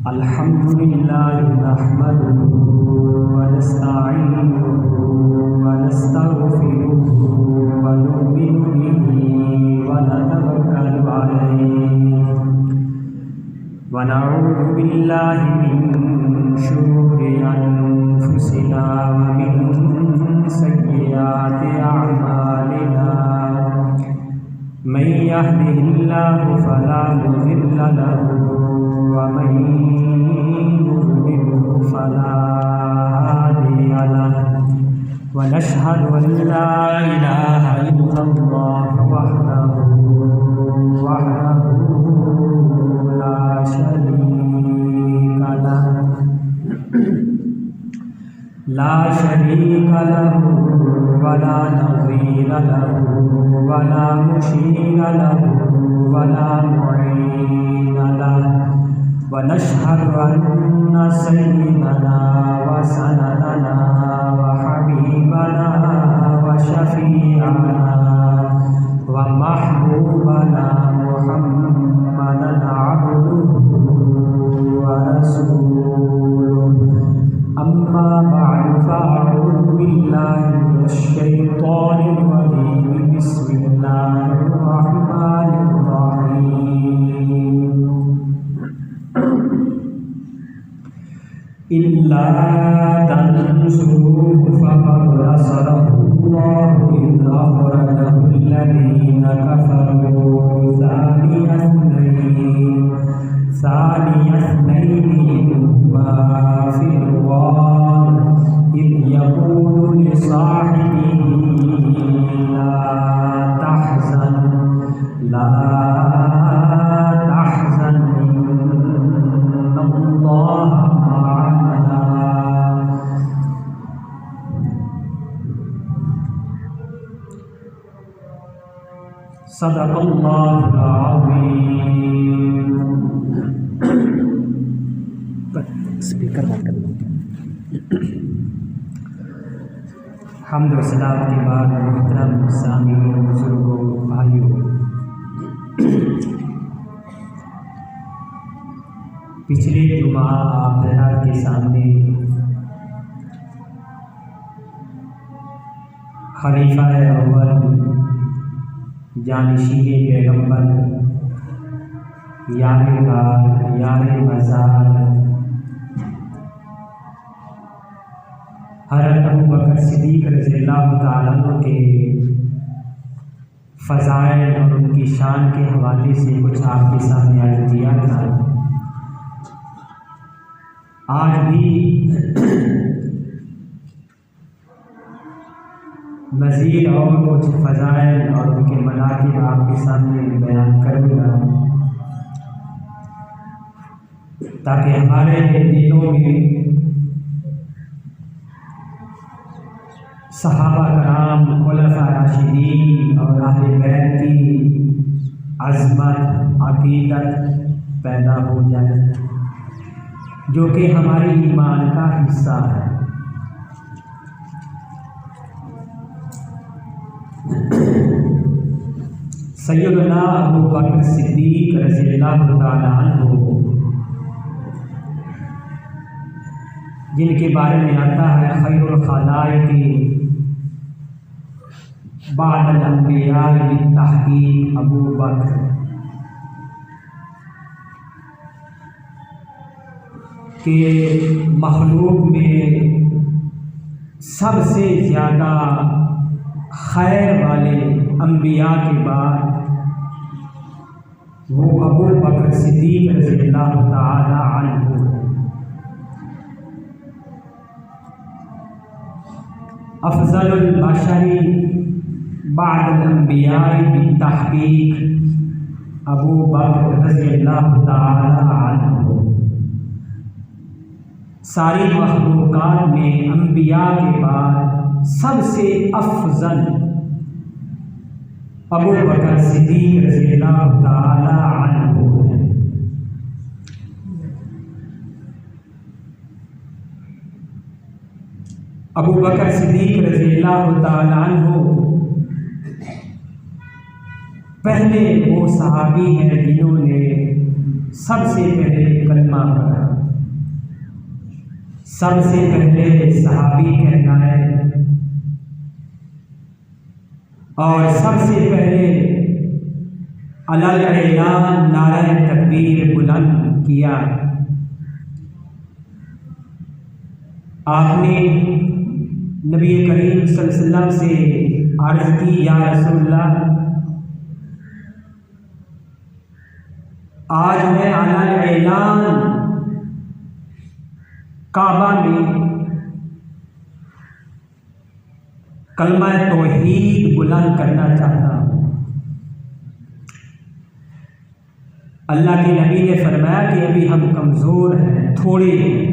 الحمدللہ نحمدہ ونستعینہ ونستغفرہ ونؤمن بہ ونتوکل علیہ ونعوذ باللہ من شرور انفسنا ومن سیئات اعمالنا من يهده الله فلا مضل له ومن يضلل فلا هادي له ونشهد أن لا إله إلا الله وحده لا شريك له ولا نظير له ولا مشير له ولا معين له ونشهد أن سيدنا وسندنا وحبيبنا وشفيعنا ومحبوبنا محمدا عبده ورسوله أما بعد فأعوذ بالله من الشيطان الرجيم بسم الله الرحمن الرحيم إلا تنصروه فقد نصره الله إذ أخرجه الذين كفروا ثاني اثنين إذ هما في الغار إذ يقول لصاحبه لا تحزن إن الله معنا صدق اللہ العظیم. اسپیکر بات کر لوں. حمد و ثنا کے بعد محترم سامعین، بزرگوں، بھائیوں، پچھلے جمعہ آپ حضرات کے سامنے خلیفہ اول جانشین پیغمبر، یار غار، یار مزار، حضرت ابوبکر صدیق رضی اللہ تعالیٰ عنہ کے فضائل اور ان کی شان کے حوالے سے کچھ آپ کے سامنے عرض کیا تھا. آج بھی مزید اور کچھ فضائل اور ان کے مناقب آپ کے سامنے بیان کروں گا، تاکہ ہمارے دلوں میں صحابہ کرام، خلفاء راشدین اور اہل بیت کی عظمت، عقیدت پیدا ہو جائے، جو کہ ہمارے ایمان کا حصہ ہے. سیدنا ابوبکر صدیق رضی اللہ تعالیٰ عنہ، جن کے بارے میں آتا ہے خیر الخلائق بعد الانبیاء بالتحقیق ابوبکر، کہ مخلوق میں سب سے زیادہ خیر والے انبیاء کے بعد وہ ابوبکر صدیق رضی اللہ تعالی عنہ. افضل البشر بعد الانبیاء بالتحقیق ابوبکر رضی اللہ تعالی عنہ. ساری مخلوقات میں انبیاء کے بعد سب سے افضل ابوبکر صدیق رضی اللہ تعالی عنہ ہے. ابو بکر صدیق رضی اللہ تعالیٰ عنہ پہلے وہ صحابی ہیں جنہوں نے سب سے پہلے کلمہ پڑھا، سب سے پہلے صحابی کہلائے اور سب سے پہلے اعلان نعرہ تکبیر بلند کیا۔ آپ نے نبی کریم صلی اللہ علیہ وسلم سے عرض کی، یا رسول اللہ، آج میں اعلان کعبہ میں کلمہ توحید بلند کرنا چاہتا ہوں۔ اللہ کے نبی نے فرمایا کہ ابھی ہم کمزور ہیں، تھوڑے ہیں۔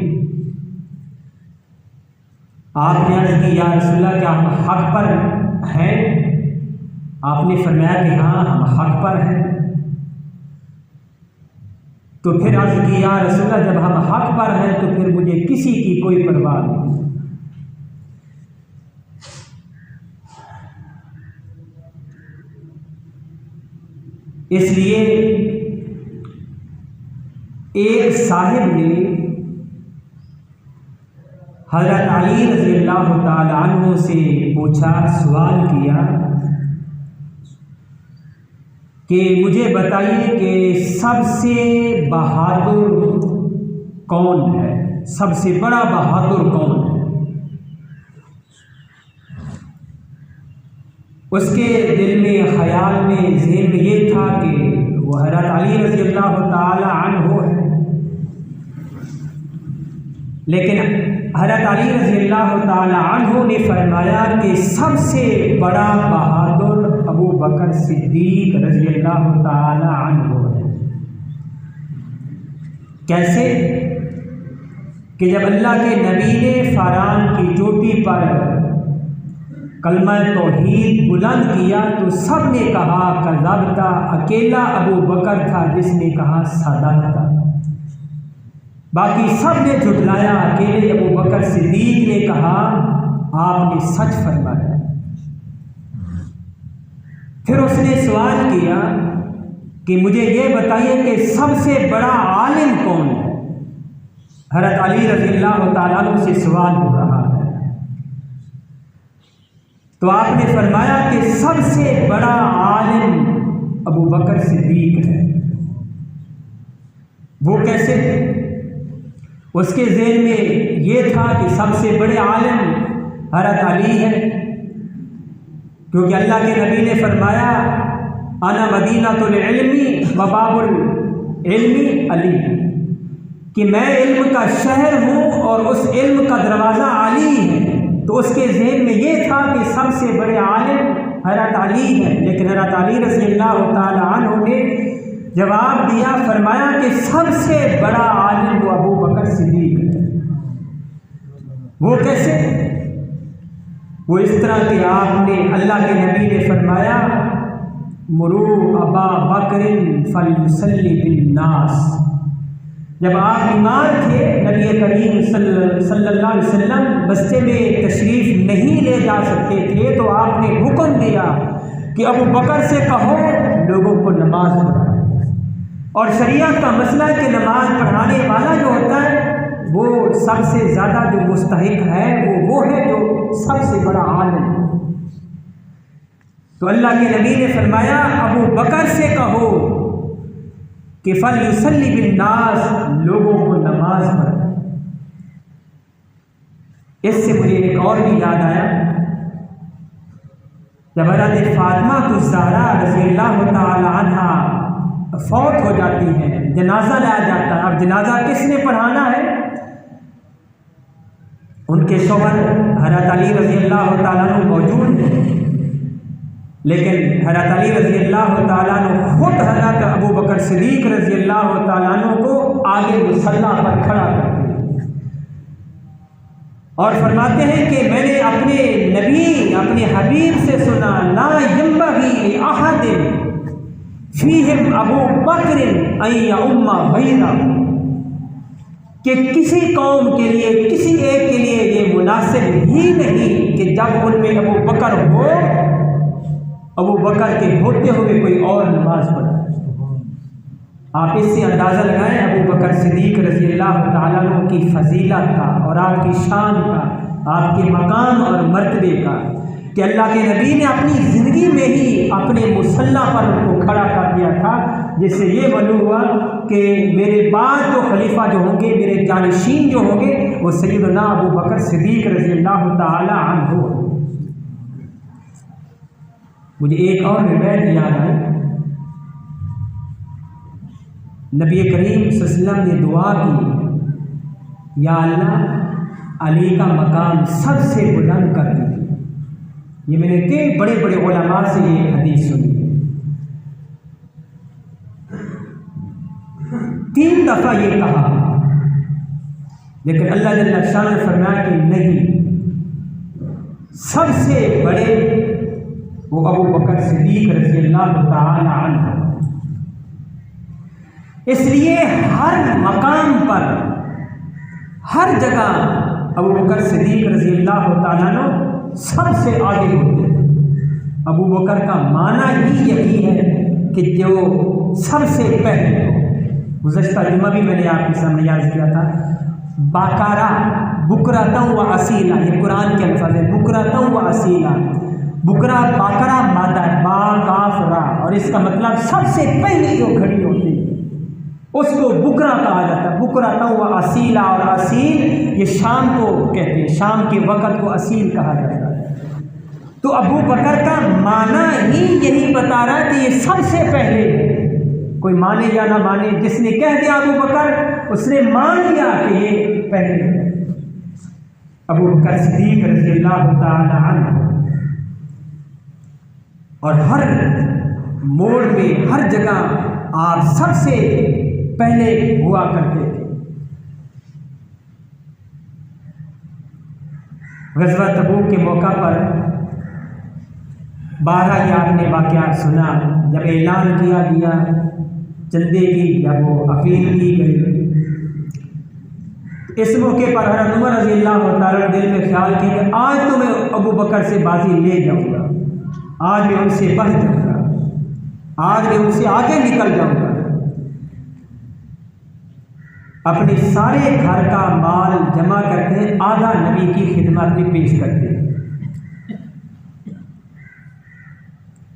آپ نے عرض کی، یا رسول اللہ، کیا ہم حق پر ہیں؟ آپ نے فرمایا کہ ہاں، ہم حق پر ہیں۔ تو پھر عرض کی، یا رسول اللہ، جب ہم حق پر ہیں تو پھر مجھے کسی کی کوئی پرواہ نہیں۔ اس لیے ایک صاحب نے حضرت علی رضی اللہ تعالی عنہ سے پوچھا، سوال کیا کہ مجھے بتائیے کہ سب سے بہادر کون ہے، سب سے بڑا بہادر کون ہے؟ اس کے دل میں، خیال میں، ذہن میں یہ تھا کہ وہ حضرت علی رضی اللہ تعالی عنہ ہے، لیکن حضرت علی رضی اللہ تعالی عنہ نے فرمایا کہ سب سے بڑا بہادر ابو بکر صدیق رضی اللہ تعالی عنہ ہے۔ کیسے؟ کہ جب اللہ کے نبی نے فاران کی چوٹی پر کلمہ توحید بلند کیا تو سب نے کہا کذبتا، اکیلا ابو بکر تھا جس نے کہا صدقتا، باقی سب نے جھٹلایا، اکیلے ابو بکر صدیق نے کہا آپ نے سچ فرمایا۔ پھر اس نے سوال کیا کہ مجھے یہ بتائیے کہ سب سے بڑا عالم کون ہے؟ حضرت علی رضی اللہ تعالیٰ عنہ سے سوال ہو رہا ہے، تو آپ نے فرمایا کہ سب سے بڑا عالم ابو بکر صدیق ہے۔ وہ کیسے؟ اس کے ذہن میں یہ تھا کہ سب سے بڑے عالم حضرت علی ہے، کیونکہ اللہ کے نبی نے فرمایا انا مدینۃ العلم و باب العلم علی، کہ میں علم کا شہر ہوں اور اس علم کا دروازہ علی ہے۔ تو اس کے ذہن میں یہ تھا کہ سب سے بڑے عالم حضرت علی ہے، لیکن حضرت علی رضی اللہ تعالی عنہ نے جواب دیا، فرمایا کہ سب سے بڑا عالم وہ ابو بکر صدیق ہے۔ وہ کیسے؟ وہ اس طرح کہ آپ نے، اللہ کے نبی نے فرمایا مرو ابا بکر فلیصلی بالناس۔ جب آپ بیمار تھے، نبی کریم صلی اللہ علیہ وسلم بستے میں تشریف نہیں لے جا سکتے تھے، تو آپ نے حکم دیا کہ ابو بکر سے کہو لوگوں کو نماز پڑھائے۔ اور شریعت کا مسئلہ ہے کہ نماز پڑھانے والا جو ہوتا ہے وہ سب سے زیادہ جو مستحق ہے وہ ہے جو سب سے بڑا عالم ہے۔ تو اللہ کے نبی نے فرمایا ابو بکر سے کہو کہ فلیصلی بالناس، لوگوں کو نماز پڑھائے۔ اس سے مجھے ایک اور بھی یاد آیا، جب حضرت فاطمہ الزہرا رضی اللہ تعالی عنہا فوت ہو جاتی ہیں، جنازہ لایا جاتا ہے۔ اب جنازہ کس نے پڑھانا ہے؟ ان کے شوہر حضرت علی رضی اللہ تعالیٰ عنہ موجود ہیں، لیکن حضرت علی رضی اللہ تعالیٰ عنہ خود حضرت ابو بکر صدیق رضی اللہ تعالیٰ عنہ کو آگے مصلی پر کھڑا کرتے ہیں اور فرماتے ہیں کہ میں نے اپنے نبی، اپنے حبیب سے سنا، لا ینبغی لأحد فیہم ابو بکر ان یؤم غیرہ، کہ کسی قوم کے لیے، کسی ایک کے لیے یہ مناسب ہی نہیں کہ جب ان میں ابو بکر ہو، ابو بکر کے ہوتے ہوئے کوئی اور نماز پڑھے۔ آپ اس سے اندازہ لگائیں ابو بکر صدیق رضی اللہ تعالیٰ عنہ کی فضیلت کا اور آپ کی شان کا، آپ کے مقام اور مرتبے کا، کہ اللہ کے نبی نے اپنی زندگی میں ہی اپنے مصلی پر ان کو کھڑا کر دیا تھا، جس سے یہ معلوم ہوا کہ میرے بعد جو خلیفہ جو ہوں گے، میرے جانشین جو ہوں گے، وہ سیدنا ابو بکر صدیق رضی اللہ تعالیٰ عنہ۔ مجھے ایک اور روایت یاد آئی، نبی کریم صلی اللہ علیہ وسلم نے دعا کی، یا اللہ علی کا مقام سب سے بلند کر دی۔ یہ میں نے کئی بڑے بڑے علماء سے یہ حدیث سنی، 3 دفعہ یہ کہا، لیکن اللہ جل شان نے فرمایا کہ نہیں، سب سے بڑے وہ ابو بکر صدیق رضی اللہ تعالی عنہ۔ اس لیے ہر مقام پر، ہر جگہ ابو بکر صدیق رضی اللہ تعالیٰ عنہ سب سے آگے ہوتے ہیں۔ ابو بکر کا معنی ہی یہی ہے کہ جو سب سے پہلے ہو۔ گزشتہ جمعہ بھی میں نے آپ کے سامنے یاد کیا تھا، باکارہ بکراتوں و اصیلا، یہ قرآن کے الفاظ ہے، بکراتوں و اصیلا، بکرا باکرہ مادہ با کاف را، اور اس کا مطلب سب سے پہلی جو گھڑی ہوتی ہے اس کو بکرا کہا جاتا ہے، بکراتوں و اصیلا، اور اصیل یہ شام کو کہتے ہیں، شام کے وقت کو اصیل کہا جاتا ہے۔ تو ابو بکر کا معنی ہی یہی بتا رہا ہے کہ یہ سب سے پہلے، کوئی مانے یا نہ مانے، جس نے کہہ دیا ابو بکر، اس نے مان لیا کہ یہ پہلے ہے۔ ابو بکر صدیق رضی اللہ تعالی عنہ، اور ہر موڑ میں، ہر جگہ آپ سب سے پہلے ہوا کرتے تھے۔ غزوہ تبوک کے موقع پر 12 یہ آپ نے واقعات سنا، جب اعلان کیا گیا چندے کی، جب وہ اپیل کی گئی، اس موقع پر حضرت عمر رضی اللہ تعالیٰ دل میں خیال کیا کہ آج تو میں ابو بکر سے بازی لے جاؤں گا، آج میں ان سے بڑھ جاؤں گا، آج میں ان سے آگے نکل جاؤں گا۔ اپنے سارے گھر کا مال جمع کرتے ہیں، آدھا نبی کی خدمت میں پیش کرتے ہیں۔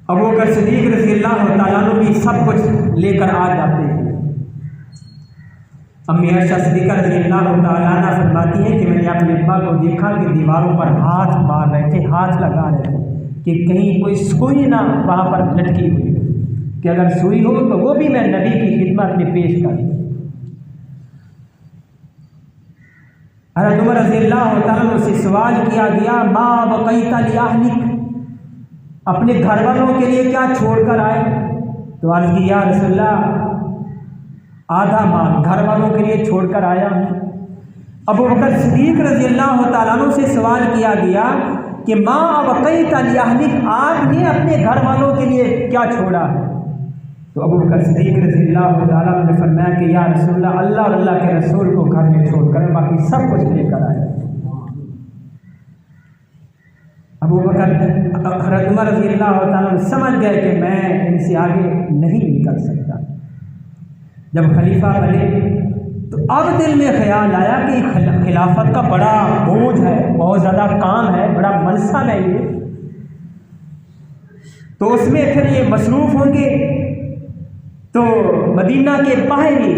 ابو بکر صدیق رضی اللہ تعالیٰ عنہ بھی سب کچھ لے کر آ جاتے ہیں۔ امی عائشہ صدیقہ رضی اللہ تعالیٰ عنہ فرماتی ہیں کہ میں نے اپنے ابا کو دیکھا کہ دیواروں پر ہاتھ مار رہے تھے، ہاتھ لگا رہے تھے کہ کہیں کوئی سوئی نہ وہاں پر لٹکی ہوئی، کہ اگر سوئی ہو تو وہ بھی میں نبی کی خدمت میں پیش کروں۔ حضرت عمر رضی اللہ تعالیٰ عنہ سے سوال کیا گیا، ما بقیت لأہلک، اپنے گھر والوں کے لیے کیا چھوڑ کر آئے؟ تو عرض کی، یا رسول اللہ آدھا مال گھر والوں کے لیے چھوڑ کر آیا ہوں۔ ابو بکر صدیق رضی اللہ تعالیٰ عنہ سے سوال کیا گیا کہ ما بقیت لأہلک، آپ نے اپنے گھر والوں کے لیے کیا چھوڑا ہے؟ تو ابو بکر صدیق رضی اللہ تعالیٰ عنہ نے فرمایا کہ یا رسول اللہ، اللہ اور اللہ کے رسول کو گھر میں چھوڑ کر باقی سب کچھ لے کر آئے۔ ابو بکر حضرت عمر رضی اللہ تعالیٰ عنہ سمجھ گئے کہ میں ان سے آگے نہیں نکل سکتا۔ جب خلیفہ بنے تو اب دل میں خیال آیا کہ خلافت کا بڑا بوجھ ہے، بہت زیادہ کام ہے، بڑا منصب ہے یہ، تو اس میں پھر یہ مصروف ہوں گے۔ تو مدینہ کے باہر ہی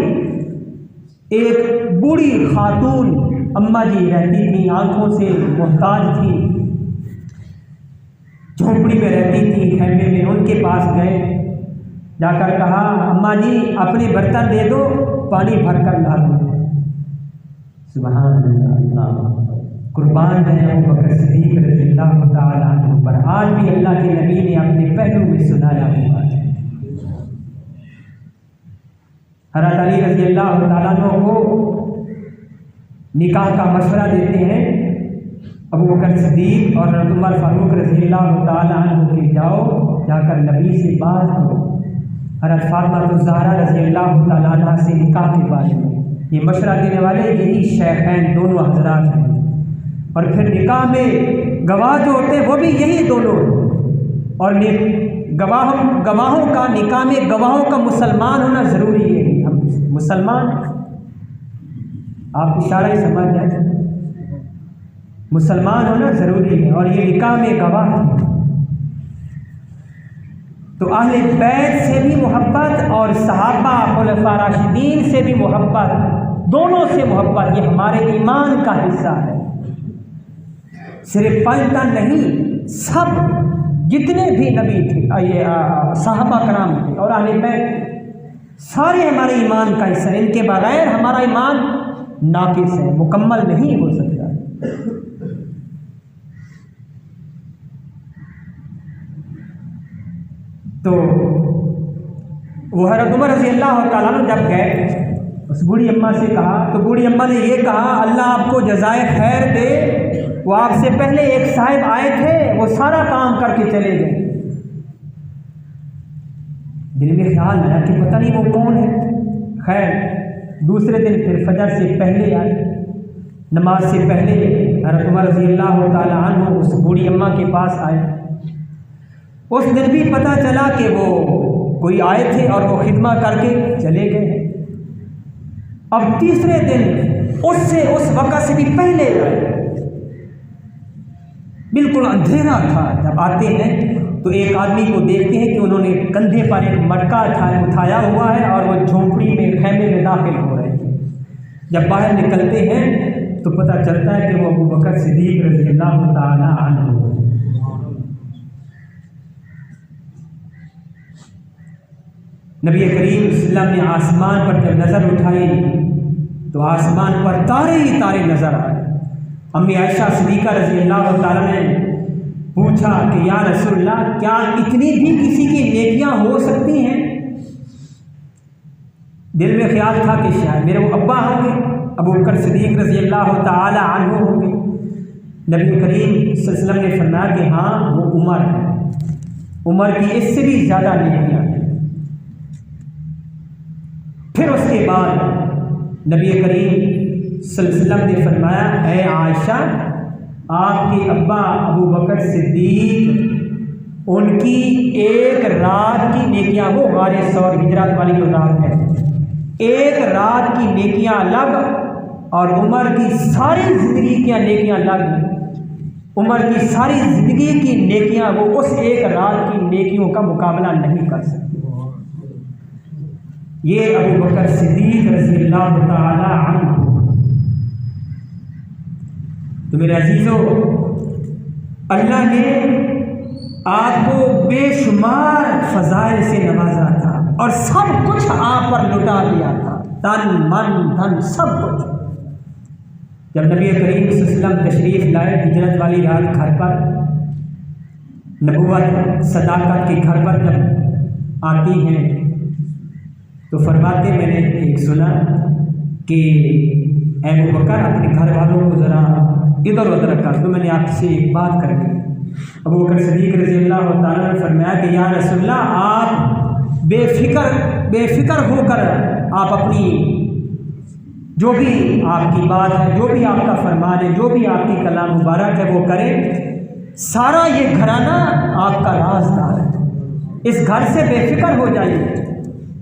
ایک بوڑھی خاتون اماں جی رہتی تھیں، آنکھوں سے محتاج تھی، جھونپڑی میں رہتی تھی، خیمے میں، ان کے پاس گئے، جا کر کہا اماں جی اپنے برتن دے دو، پانی بھر کر لا دو۔ سبحان اللہ، قربان ہے ابو بکر صدیق رضی اللہ تعالیٰ عنہ پر، آج بھی اللہ کے نبی نے اپنے پہلو میں سنایا ہوا ہے۔ حضرت علی رضی اللہ تعالیٰ عنہ کو نکاح کا مشورہ دیتے ہیں ابو بکر صدیق اور حضرت عمر فاروق رضی اللہ تعالیٰ عنہ کے، جاؤ جا کر نبی سے بات کرو۔ حضرت فاطمہ الزہرا رضی اللہ تعالیٰ عنہ سے نکاح کے بارے میں یہ مشورہ دینے والے یہی شیخین دونوں حضرات ہیں۔ اور پھر نکاح میں گواہ جو ہوتے ہیں وہ بھی یہی دونوں ہیں، اور گواہوں کا نکاح میں گواہوں کا مسلمان ہونا ضروری ہے. ہم مسلمان، آپ اشارہ ہی سمجھ جائیں، مسلمان ہونا ضروری ہے، اور یہ نکاح میں گواہ ہے. تو اہل بیت سے بھی محبت اور صحابہ خلفاء راشدین سے بھی محبت، دونوں سے محبت، یہ ہمارے ایمان کا حصہ ہے. صرف 5 تن نہیں، سب جتنے بھی نبی تھے، صحابہ کرام تھے اور اہل بیت، سارے ہمارے ایمان کا حصہ. ان کے بغیر ہمارا ایمان ناقص ہے، مکمل نہیں ہو سکتا. تو وہ حضرت عمر رضی اللہ تعالیٰ عنہ جب گئے اس بوڑھی اماں سے کہا، تو بوڑھی اماں نے یہ کہا اللہ آپ کو جزائے خیر دے، وہ آپ سے پہلے ایک صاحب آئے تھے، وہ سارا کام کر کے چلے گئے. دل میں خیال آیا کہ پتہ نہیں وہ کون ہے. خیر دوسرے دن پھر فجر سے پہلے آئے، نماز سے پہلے حضرت عمر رضی اللہ تعالیٰ عنہ اس بوڑھی اماں کے پاس آئے. اس دن بھی پتہ چلا کہ وہ کوئی آئے تھے اور وہ خدمہ کر کے چلے گئے. اب تیسرے دن اس وقت سے بھی پہلے آئے، بالکل اندھیرا تھا. جب آتے ہیں تو ایک آدمی کو دیکھتے ہیں کہ انہوں نے کندھے پر ایک مٹکا اٹھایا ہوا ہے اور وہ جھونپڑی میں خیمے میں داخل ہو رہے ہیں. جب باہر نکلتے ہیں تو پتہ چلتا ہے کہ وہ ابو بکر صدیق رضی اللہ تعالی عنہ. نبی کریم صلی اللہ علیہ وسلم نے آسمان پر جب نظر اٹھائی تو آسمان پر تارے ہی تارے نظر آئے. امی عائشہ صدیقہ رضی اللہ تعالیٰ نے پوچھا کہ یا رسول اللہ کیا اتنی بھی کسی کی نیکیاں ہو سکتی ہیں؟ دل میں خیال تھا کہ شاید میرے وہ ابا ہوں گے، ابو بکر صدیق رضی اللہ تعالی عنہ ہوں گے. نبی کریم صلی اللہ علیہ وسلم نے فرمایا کہ ہاں وہ عمر ہے، عمر کی اس سے بھی زیادہ نیکیاں ہیں. پھر اس کے بعد نبی کریم صلی اللہ علیہ وسلم نے فرمایا اے عائشہ آپ کے ابا ابو بکر صدیق ان کی ایک رات کی نیکیاں، وہ غار ثور ہجرت والی جو رات ہے، ایک رات کی نیکیاں الگ اور عمر کی ساری زندگی کی نیکیاں الگ. عمر کی ساری زندگی کی نیکیاں وہ اس ایک رات کی نیکیوں کا مقابلہ نہیں کر سکتی. یہ ابو بکر صدیق رضی اللہ تعالی عنہ. تو میرے عزیزو، اللہ نے آپ کو بے شمار فضائل سے نوازا تھا اور سب کچھ آپ پر لٹا دیا تھا، تن من دھن سب کچھ. جب نبی کریم صلی اللہ علیہ وسلم تشریف لائے ہجرت والی رات گھر پر، نبوت صداقت کے گھر پر جب آتی ہیں تو فرماتے میں نے ایک سنا کہ اے ابو بکر اپنے گھر والوں کو ذرا ادھر ادھر کر دو، میں نے آپ سے ایک بات کرنی ہے. ابو بکر صدیق رضی اللہ تعالیٰ نے فرمایا کہ یا رسول اللہ آپ بے فکر ہو کر آپ اپنی جو بھی آپ کی بات ہے، جو بھی آپ کا فرمان ہے، جو بھی آپ کی کلام مبارک ہے وہ کریں. سارا یہ گھرانہ آپ کا رازدار ہے، اس گھر سے بے فکر ہو جائیے.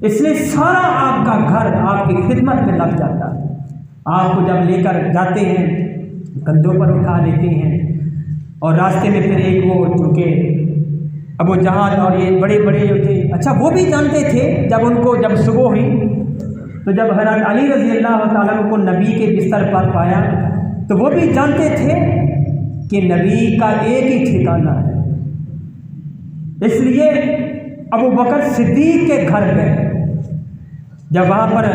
اس لیے سارا آپ کا گھر آپ کی خدمت میں لگ جاتا ہے. آپ کو جب لے کر جاتے ہیں کندھوں پر اٹھا لیتے ہیں، اور راستے میں پھر ایک وہ چونکہ ابو جہل اور یہ بڑے بڑے جو تھے، اچھا وہ بھی جانتے تھے جب ان کو جب صبح ہوئی تو جب حضرت علی رضی اللہ تعالیٰ کو نبی کے بستر پر پایا تو وہ بھی جانتے تھے کہ نبی کا ایک ہی ٹھکانہ ہے. اس لیے ابو بکر صدیق کے گھر گئے. جب وہاں پر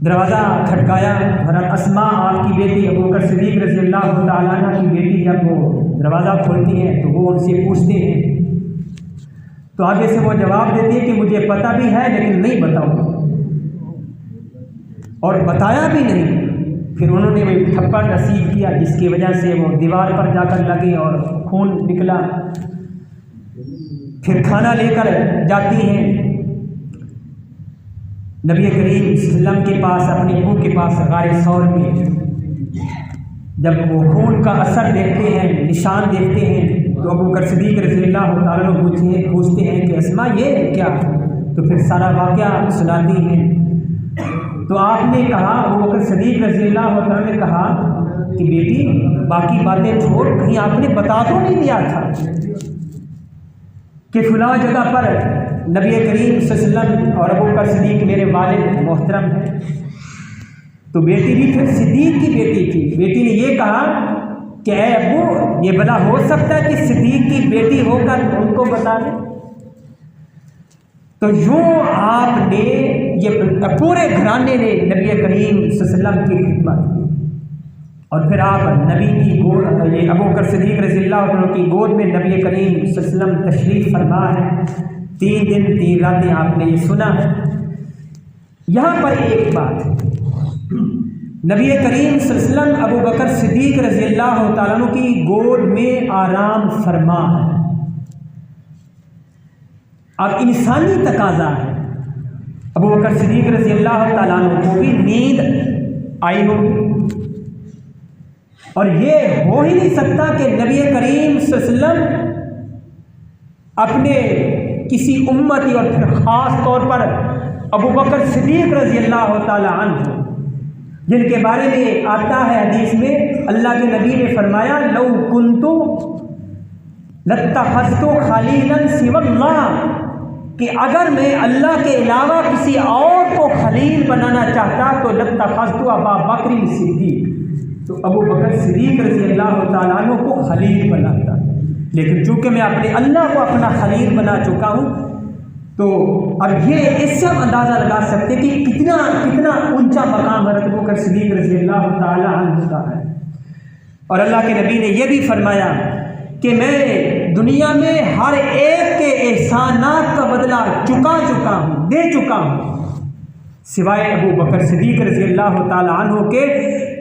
دروازہ کھٹکایا، حضرت اسماء آپ کی بیٹی ابو بکر صدیق رضی اللہ تعالیٰ عنہ کی بیٹی جب وہ دروازہ کھولتی ہیں تو وہ ان سے پوچھتے ہیں، تو آگے سے وہ جواب دیتی ہے کہ مجھے پتہ بھی ہے لیکن نہیں بتاؤں گا، اور بتایا بھی نہیں. پھر انہوں نے وہ تھپڑ رسید کیا جس کی وجہ سے وہ دیوار پر جا کر لگے اور خون نکلا. پھر کھانا لے کر جاتی ہیں نبی کریم صلی اللہ علیہ وسلم کے پاس، اپنے ابو کے پاس غار ثور میں. جب وہ خون کا اثر دیکھتے ہیں، نشان دیکھتے ہیں، تو ابو بکر صدیق رضی اللہ تعالیٰ عنہ پوچھتے ہیں کہ اسما یہ کیا؟ تو پھر سارا واقعہ سناتی ہیں۔ تو آپ نے کہا، ابو بکر صدیق رضی اللہ تعالیٰ نے کہا کہ بیٹی باقی باتیں چھوڑ، کہیں آپ نے بتا تو نہیں دیا تھا کہ فلاں جگہ پر نبی کریم صلی اللہ علیہ وسلم اور ابو بکر صدیق میرے والد محترم ہیں؟ تو بیٹی بھی پھر صدیق کی بیٹی تھی، بیٹی نے یہ کہا کہ اے ابو، یہ بلا ہو سکتا ہے کہ صدیق کی بیٹی ہو کر ان کو بتا دیں؟ تو یوں آپ نے، یہ پورے گھرانے نے نبی کریم صلی اللہ علیہ وسلم کی خدمت کی، اور پھر آپ نبی کی گود، یہ ابو بکر صدیق رضی اللہ عنہ کی گود میں نبی کریم صلی اللہ علیہ وسلم تشریف فرما ہے۔ 3 دن 3 راتیں آپ نے یہ سنا ہے۔ یہاں پر ایک بات، نبی کریم صلی اللہ علیہ وسلم ابو بکر صدیق رضی اللہ تعالیٰ عنہ کی گود میں آرام فرما ہے۔ اب انسانی تقاضا ہے، ابو بکر صدیق رضی اللہ تعالیٰ عنہ کو بھی نیند آئی ہوگی، اور یہ ہو ہی نہیں سکتا کہ نبی کریم صلی اللہ علیہ وسلم اپنے کسی امتی، اور پھر خاص طور پر ابو بکر صدیق رضی اللہ تعالیٰ عنہ، جن کے بارے میں آتا ہے حدیث میں، اللہ کے نبی نے فرمایا لو کنتو لاتخذتو خلیلا سوی اللہ، کہ اگر میں اللہ کے علاوہ کسی اور کو خلیل بنانا چاہتا تو لاتخذتو ابا بکر صدیق، تو ابو بکر صدیق رضی اللہ تعالیٰ عنہ کو خلیل بناتا، لیکن چونکہ میں اپنے اللہ کو اپنا خلیل بنا چکا ہوں، تو اب یہ اس سے ہم اندازہ لگا سکتے کہ کتنا اونچا مقام حضرت ابو بکر صدیق رضی اللہ تعالیٰ عنہ کا ہے۔ اور اللہ کے نبی نے یہ بھی فرمایا کہ میں دنیا میں ہر ایک کے احسانات کا بدلہ چکا ہوں، دے چکا ہوں، سوائے ابو بکر صدیق رضی اللہ تعالیٰ عنہ کے،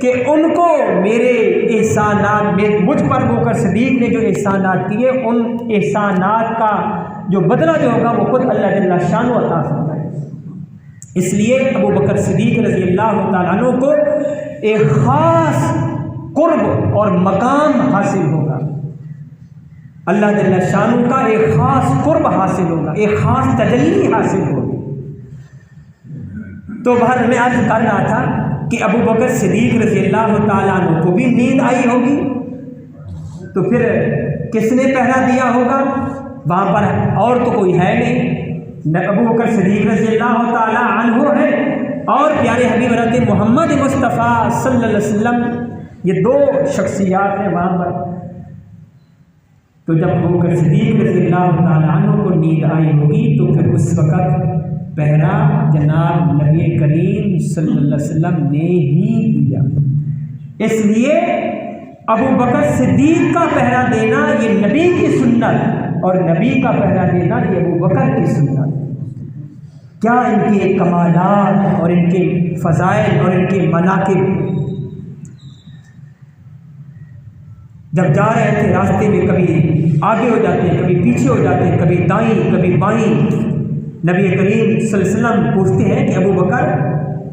کہ ان کو میرے احسانات، مجھ پر ابو بکر صدیق نے جو احسانات کیے، ان احسانات کا جو بدلہ جو ہوگا وہ خود اللہ جل شانہ عطا فرمائے۔ اس لیے ابو بکر صدیق رضی اللہ تعالیٰ عنہ کو ایک خاص قرب اور مقام حاصل ہوگا، اللہ جل شانہ کا ایک خاص قرب حاصل ہوگا، ایک خاص تجلی حاصل ہوگی۔ تو بہر میں عرض کر رہا تھا کہ ابو بکر صدیق رضی اللہ تعالیٰ عنہ کو بھی نیند آئی ہوگی، تو پھر کس نے پہرا دیا ہوگا؟ وہاں پر اور تو کوئی ہے نہیں، ابو بکر صدیق رضی اللہ تعالیٰ عنہ ہے اور پیارے حبیب حضرت محمد مصطفیٰ صلی اللہ علیہ وسلم، یہ 2 شخصیات ہیں وہاں پر۔ تو جب ابو بکر صدیق رضی اللہ تعالیٰ عنہ کو نیند آئی ہوگی تو پھر اس وقت پہرا جناب نبی کریم صلی اللہ علیہ وسلم نے ہی دیا۔ اس لیے ابو بکر صدیق کا پہرا دینا یہ نبی کی سنت، اور نبی کا پہرا دینا یہ ابو بکر کی سنت۔ کیا ان کے کمالات اور ان کے فضائل اور ان کے مناقب! جب جا رہے تھے راستے میں کبھی آگے ہو جاتے، کبھی پیچھے ہو جاتے، کبھی دائیں کبھی بائیں، نبی کریم صلی اللہ علیہ وسلم پوچھتے ہیں کہ ابو بکر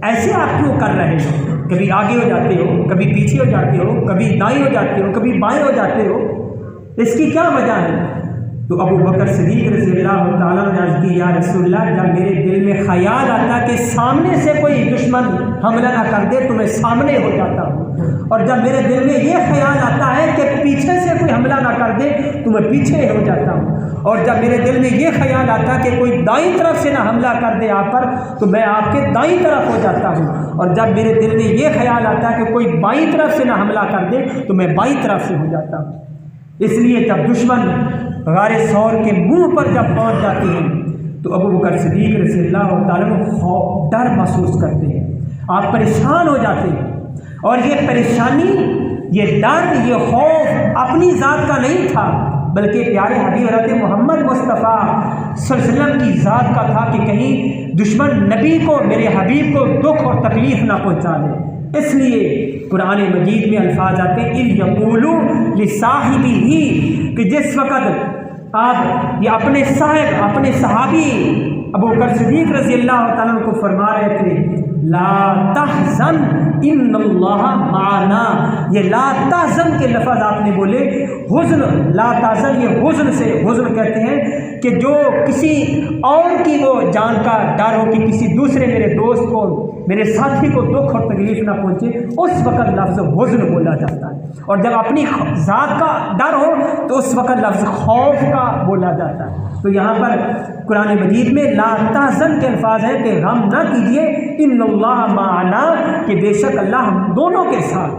ایسے آپ کیوں کر رہے ہو؟ کبھی آگے ہو جاتے ہو، کبھی پیچھے ہو جاتے ہو، کبھی دائیں ہو جاتے ہو، کبھی بائیں ہو جاتے ہو، اس کی کیا وجہ ہے؟ تو ابو بکر صدیق رضی اللہ تعالیٰ نے عرض کی یا رسول اللہ، جب میرے دل میں خیال آتا کہ سامنے سے کوئی دشمن حملہ نہ کر دے تو میں سامنے ہو جاتا ہوں، اور جب میرے دل میں یہ خیال آتا ہے کہ پیچھے سے کوئی حملہ نہ کر دے تو میں پیچھے ہو جاتا ہوں، اور جب میرے دل میں یہ خیال آتا کہ کوئی دائیں طرف سے نہ حملہ کر دے آپ پر تو میں آپ کے دائیں طرف ہو جاتا ہوں، اور جب میرے دل میں یہ خیال آتا کہ کوئی بائیں طرف سے نہ حملہ کر دے تو میں بائیں طرف سے ہو جاتا ہوں۔ اس لیے جب دشمن غار ثور کے منہ پر جب پہنچ جاتی ہیں تو ابو بکر صدیق رضی اللہ تعالیٰ عنہ ڈر محسوس کرتے ہیں، آپ پریشان ہو جاتے ہیں، اور یہ پریشانی، یہ ڈر، یہ خوف اپنی ذات کا نہیں تھا بلکہ پیارے حبیب حضرت محمد مصطفیٰ صلی اللہ علیہ وسلم کی ذات کا تھا کہ کہیں دشمن نبی کو، میرے حبیب کو دکھ اور تکلیف نہ پہنچا دے۔ اس لیے قرآن مجید میں الفاظ آتے ہیں اِذْ يَقُولُ لِصَاحِبِهِ، کہ جس وقت آپ یہ اپنے صاحب، اپنے صحابی ابو بکر صدیق رضی اللہ تعالیٰ عنہ کو فرما رہے تھے لا تحزن ان اللہ معنا، یہ لا تحزن کے لفظ آپ نے بولے، حزن لا تحزن، یہ حزن سے، حزن کہتے ہیں کہ جو کسی اور کی وہ جان کا ڈر ہو کہ کسی دوسرے میرے دوست کو، میرے ساتھی کو دکھ اور تکلیف نہ پہنچے، اس وقت لفظ حزن بولا جاتا ہے، اور جب اپنی ذات کا ڈر ہو تو اس وقت لفظ خوف کا بولا جاتا ہے۔ تو یہاں پر قرآن مجید میں لا تحزن کے الفاظ ہیں کہ غم نہ کیجیے، ان اللہ معنا، کہ بے شک اللہ ہم دونوں کے ساتھ۔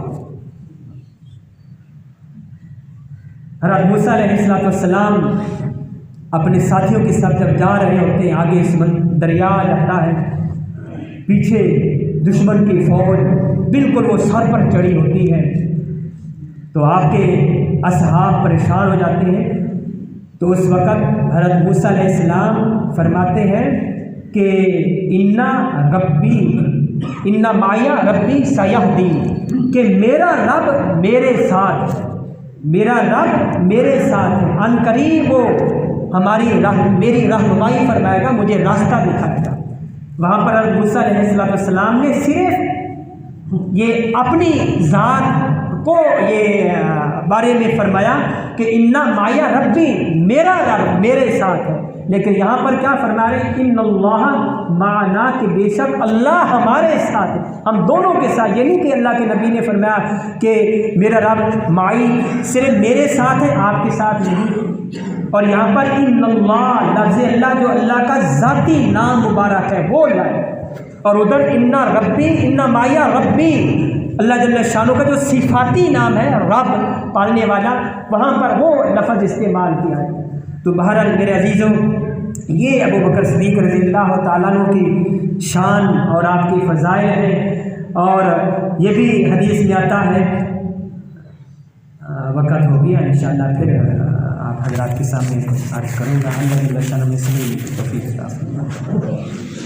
حضرت موسیٰ علیہ السلام اپنے ساتھیوں کے ساتھ جب جا رہے ہوتے ہیں، آگے دریا جاتا ہے، پیچھے دشمن کی فوج بالکل وہ سر پر چڑھی ہوتی ہے، تو آپ کے اصحاب پریشان ہو جاتے ہیں۔ تو اس وقت حضرت موسیٰ علیہ السلام فرماتے ہیں کہ اِنَّ مَعِیَ رَبِّی سَیَہْدِینِ، کہ میرا رب میرے ساتھ، میرا رب میرے ساتھ ہے، عن قریب وہ میری رہنمائی فرمائے گا، مجھے راستہ دکھائے گا۔ وہاں پر حضرت موسیٰ علیہ السلام نے صرف یہ اپنی ذات کو یہ بارے میں فرمایا کہ اِنَّ مَعِیَ رَبِّی، میرا رب میرے ساتھ ہے، لیکن یہاں پر کیا فرما رہے ہیں، ان اللہ معنا، کہ بے شک اللہ ہمارے ساتھ ہے، ہم دونوں کے ساتھ۔ یہ نہیں کہ اللہ کے نبی نے فرمایا کہ میرا رب معی صرف میرے ساتھ ہے، آپ کے ساتھ نہیں۔ اور یہاں پر ان اللہ، لفظ اللہ جو اللہ کا ذاتی نام مبارک ہے وہ لائے، اور ادھر ان ربی، ان معی ربی، اللہ جل شانہ کا جو صفاتی نام ہے رب، پالنے والا، وہاں پر وہ لفظ استعمال کیا ہے۔ تو بہرحال میرے عزیزوں، یہ ابو بکر صدیق رضی اللہ تعالیٰ عنہ کی شان اور آپ کی فضائل ہیں، اور یہ بھی حدیث میں آتا ہے۔ وقت ہو گیا، انشاءاللہ پھر آپ حضرات کے سامنے عرض کروں گا۔ اللہ جل شانہ میں سبھی توفیق عطا فرمائے۔